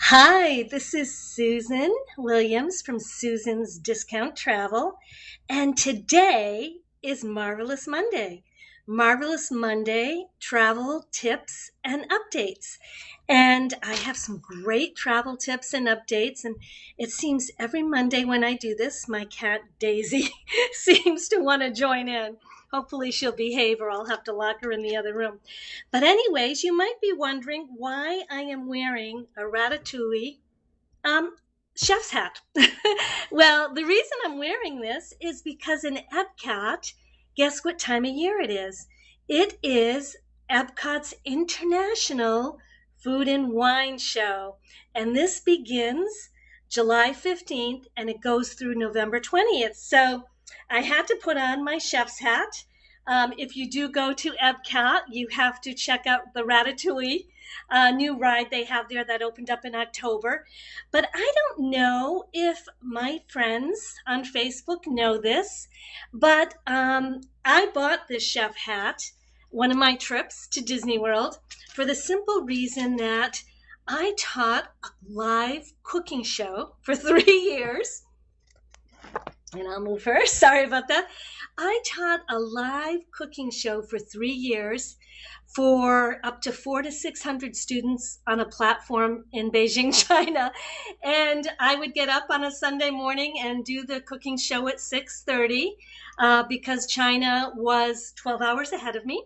Hi, this is Susan Williams from Susan's Discount Travel, and today is Marvelous Monday. Marvelous Monday travel tips and updates. And I have some great travel tips and updates. And it seems every Monday when I do this, my cat Daisy seems to want to join in. Hopefully, she'll behave, or I'll have to lock her in the other room. But, anyways, you might be wondering why I am wearing a Ratatouille um, chef's hat. Well, the reason I'm wearing this is because in Epcot, guess what time of year it is? It is Epcot's International Food and Wine Show. And this begins July 15th and it goes through November 20th. So I had to put on my chef's hat. If you do go to Epcot, you have to check out the Ratatouille new ride they have there that opened up in October. But I don't know if my friends on Facebook know this, but I bought this chef hat one of my trips to Disney World for the simple reason that I taught a live cooking show for 3 years. And I'll move first. Sorry about that. I taught a live cooking show for 3 years for up to 400 to 600 students on a platform in Beijing, China. And I would get up on a Sunday morning and do the cooking show at 6:30 because China was 12 hours ahead of me.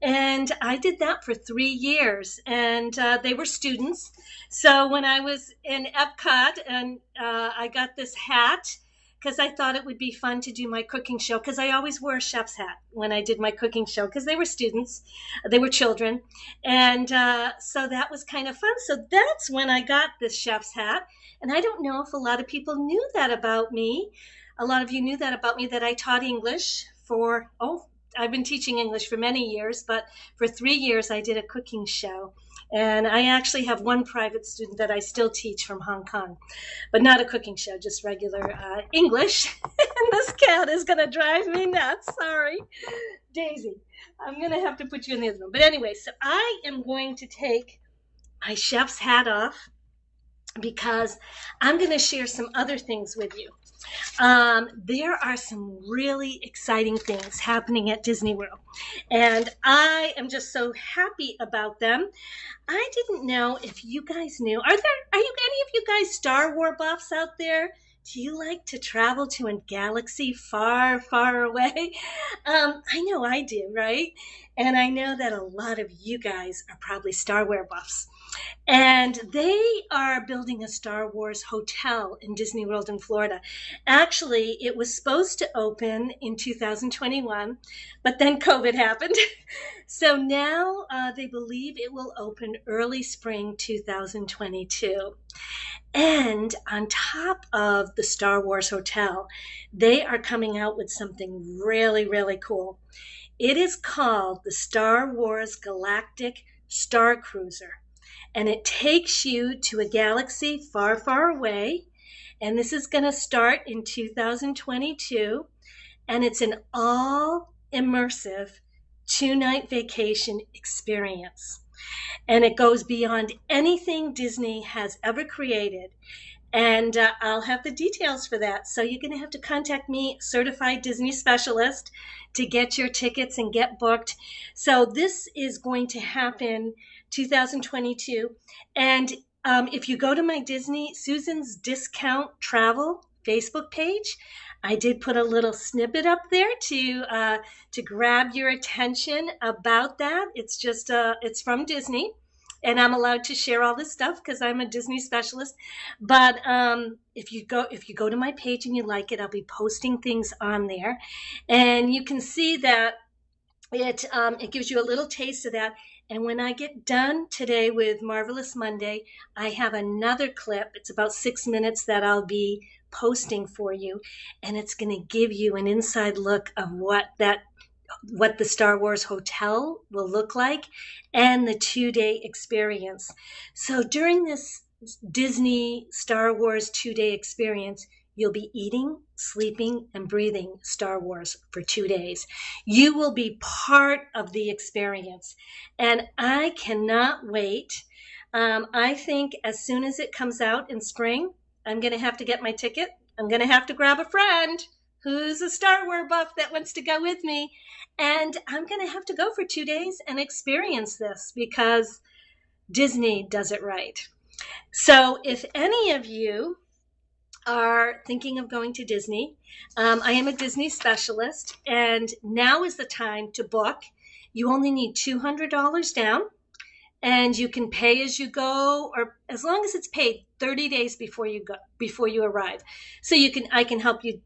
And I did that for 3 years, and they were students. So when I was in Epcot and I got this hat, because I thought it would be fun to do my cooking show, because I always wore a chef's hat when I did my cooking show, because they were students, they were children. And so that was kind of fun. So that's when I got this chef's hat. And I don't know if a lot of people knew that about me. A lot of you knew that about me, that I taught English for, I've been teaching English for many years, but for 3 years I did a cooking show. And I actually have one private student that I still teach from Hong Kong, but not a cooking show, just regular English. And this cat is going to drive me nuts. Sorry, Daisy. I'm going to have to put you in the other room. But anyway, so I am going to take my chef's hat off because I'm going to share some other things with you. There are some really exciting things happening at Disney World, and I am just so happy about them. I didn't know if you guys knew. Are you any of you guys Star Wars buffs out there? Do you like to travel to a galaxy far, far away? I know I do, right? And I know that a lot of you guys are probably Star Wars buffs. And they are building a Star Wars hotel in Disney World in Florida. Actually, it was supposed to open in 2021, but then COVID happened. So now they believe it will open early spring 2022. And on top of the Star Wars hotel, they are coming out with something really, really cool. It is called the Star Wars Galactic Star Cruiser, and it takes you to a galaxy far, far away. And this is going to start in 2022. And it's an all immersive 2 night vacation experience. And it goes beyond anything Disney has ever created. And I'll have the details for that. So you're going to have to contact me, certified Disney specialist, to get your tickets and get booked. So this is going to happen 2022. And if you go to my Disney Susan's Discount Travel Facebook page, I did put a little snippet up there to grab your attention about that. It's just it's from Disney, and I'm allowed to share all this stuff because I'm a Disney specialist. But if you go to my page and you like it, I'll be posting things on there, and you can see that it gives you a little taste of that. And when I get done today with Marvelous Monday, I have another clip. It's about 6 minutes that I'll be posting for you, and it's going to give you an inside look of what the Star Wars hotel will look like and the 2 day experience. So during this Disney Star Wars 2 day experience, you'll be eating, sleeping, and breathing Star Wars for 2 days. You will be part of the experience. And I cannot wait. I think as soon as it comes out in spring, I'm going to have to get my ticket. I'm going to have to grab a friend who's a Star Wars buff that wants to go with me. And I'm going to have to go for 2 days and experience this because Disney does it right. So if any of you are thinking of going to Disney, I am a Disney specialist, and now is the time to book. You only need $200 down, and you can pay as you go, or as long as it's paid 30 days before you arrive. So I can help you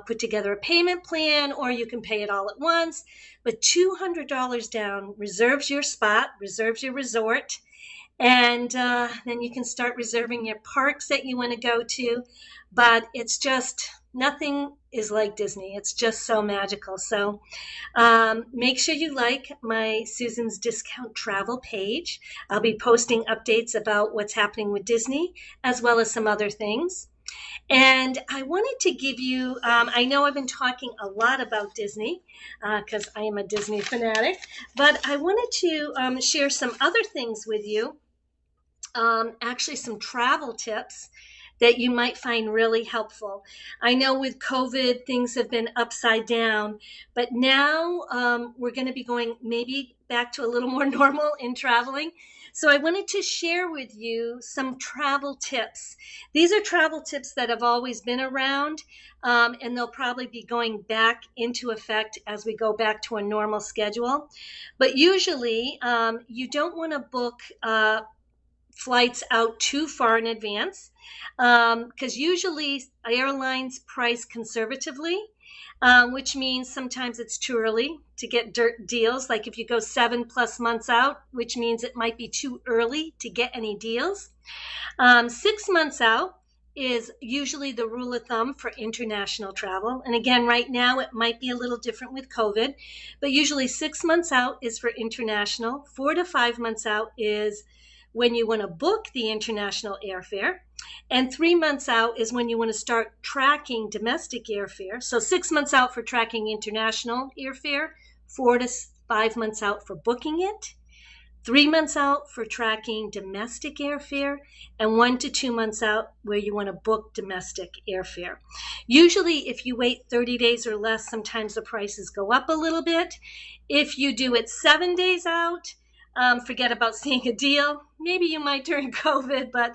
put together a payment plan, or you can pay it all at once. But $200 down reserves your spot, reserves your resort, and then you can start reserving your parks that you want to go to. But it's just, nothing is like Disney. It's just so magical. So make sure you like my Susan's Discount Travel page. I'll be posting updates about what's happening with Disney, as well as some other things. And I wanted to give you, I know I've been talking a lot about Disney because I am a Disney fanatic, but I wanted to share some other things with you. Actually, some travel tips that you might find really helpful. I know with COVID, things have been upside down, but now we're going to be going maybe back to a little more normal in traveling. So I wanted to share with you some travel tips. These are travel tips that have always been around, and they'll probably be going back into effect as we go back to a normal schedule. But usually, you don't want to book flights out too far in advance, because usually airlines price conservatively, which means sometimes it's too early to get deals. Like if you go 7+ months out, which means it might be too early to get any deals. 6 months out is usually the rule of thumb for international travel. And again, right now it might be a little different with COVID, but usually 6 months out is for international. 4 to 5 months out is when you want to book the international airfare. And 3 months out is when you want to start tracking domestic airfare. So 6 months out for tracking international airfare, 4 to 5 months out for booking it, 3 months out for tracking domestic airfare, and 1 to 2 months out where you want to book domestic airfare. Usually, if you wait 30 days or less, sometimes the prices go up a little bit. If you do it 7 days out, forget about seeing a deal. Maybe you might during COVID, but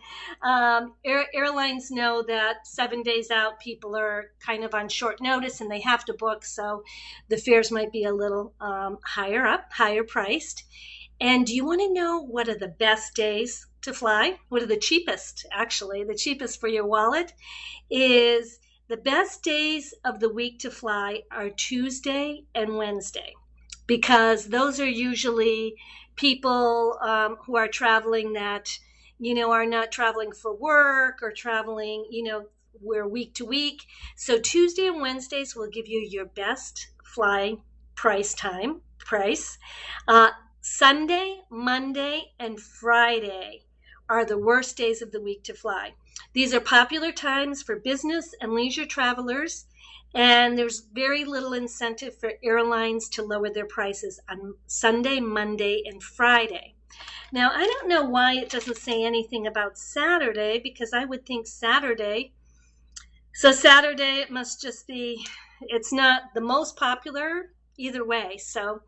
airlines know that 7 days out, people are kind of on short notice and they have to book. So the fares might be a little higher priced. And do you want to know what are the best days to fly? What are the cheapest, actually? The cheapest for your wallet is the best days of the week to fly are Tuesday and Wednesday, because those are usually people who are traveling that, are not traveling for work or traveling, we're week to week. So Tuesday and Wednesdays will give you your best fly price. Sunday, Monday, and Friday are the worst days of the week to fly. These are popular times for business and leisure travelers, and there's very little incentive for airlines to lower their prices on Sunday, Monday, and Friday. Now, I don't know why it doesn't say anything about Saturday, because I would think Saturday. So Saturday, it must just be, it's not the most popular either way. So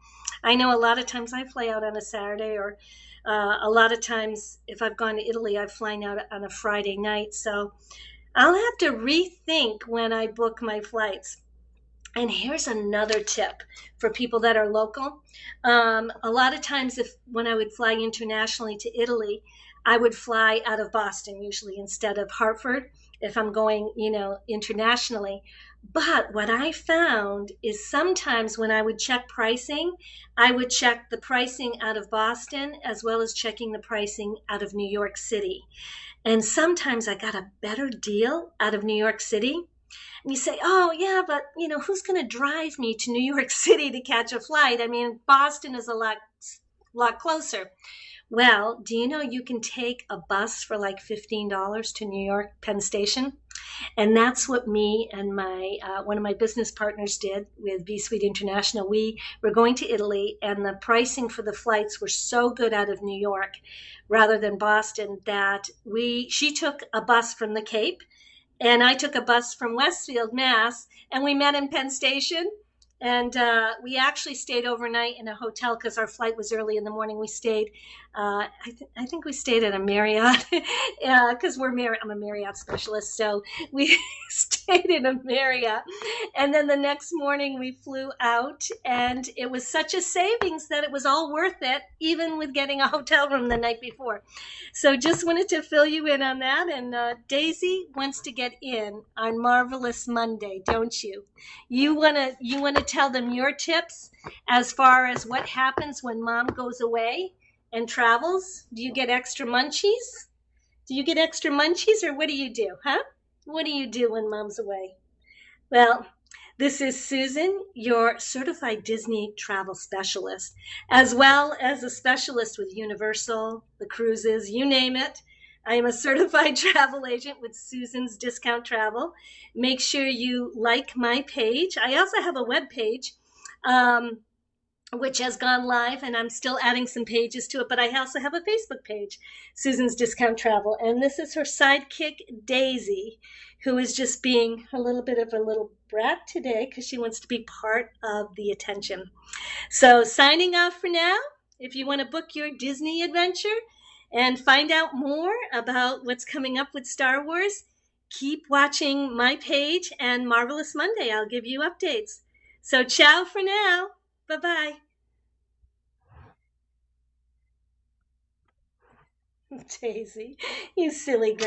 I know a lot of times I fly out on a Saturday, or a lot of times if I've gone to Italy, I've flown out on a Friday night. So I'll have to rethink when I book my flights. And here's another tip for people that are local. A lot of times when I would fly internationally to Italy, I would fly out of Boston usually instead of Hartford if I'm going, internationally. But what I found is sometimes when I would check pricing, I would check the pricing out of Boston as well as checking the pricing out of New York City. And sometimes I got a better deal out of New York City. And you say, oh, yeah, but, who's going to drive me to New York City to catch a flight? I mean, Boston is a lot closer. Well, do you know you can take a bus for like $15 to New York Penn Station? And that's what me and my one of my business partners did with B Suite International. We were going to Italy, and the pricing for the flights were so good out of New York rather than Boston that she took a bus from the Cape and I took a bus from Westfield, Mass, and we met in Penn Station. And we actually stayed overnight in a hotel because our flight was early in the morning. We stayed, I think we stayed at a Marriott because I'm a Marriott specialist. So we stayed in a Marriott. And then the next morning we flew out, and it was such a savings that it was all worth it, even with getting a hotel room the night before. So just wanted to fill you in on that. And Daisy wants to get in on Marvelous Monday, don't you? You wanna tell them your tips as far as what happens when mom goes away and travels? Do you get extra munchies? Do you get extra munchies, or what do you do, huh? What do you do when mom's away? Well, this is Susan, your certified Disney travel specialist, as well as a specialist with Universal, the cruises, you name it. I am a certified travel agent with Susan's Discount Travel. Make sure you like my page. I also have a web page, which has gone live, and I'm still adding some pages to it, but I also have a Facebook page, Susan's Discount Travel. And this is her sidekick, Daisy, who is just being a little bit of a little brat today because she wants to be part of the attention. So signing off for now. If you want to book your Disney adventure and find out more about what's coming up with Star Wars, keep watching my page and Marvelous Monday. I'll give you updates. So ciao for now. Bye-bye. Daisy, you silly girl.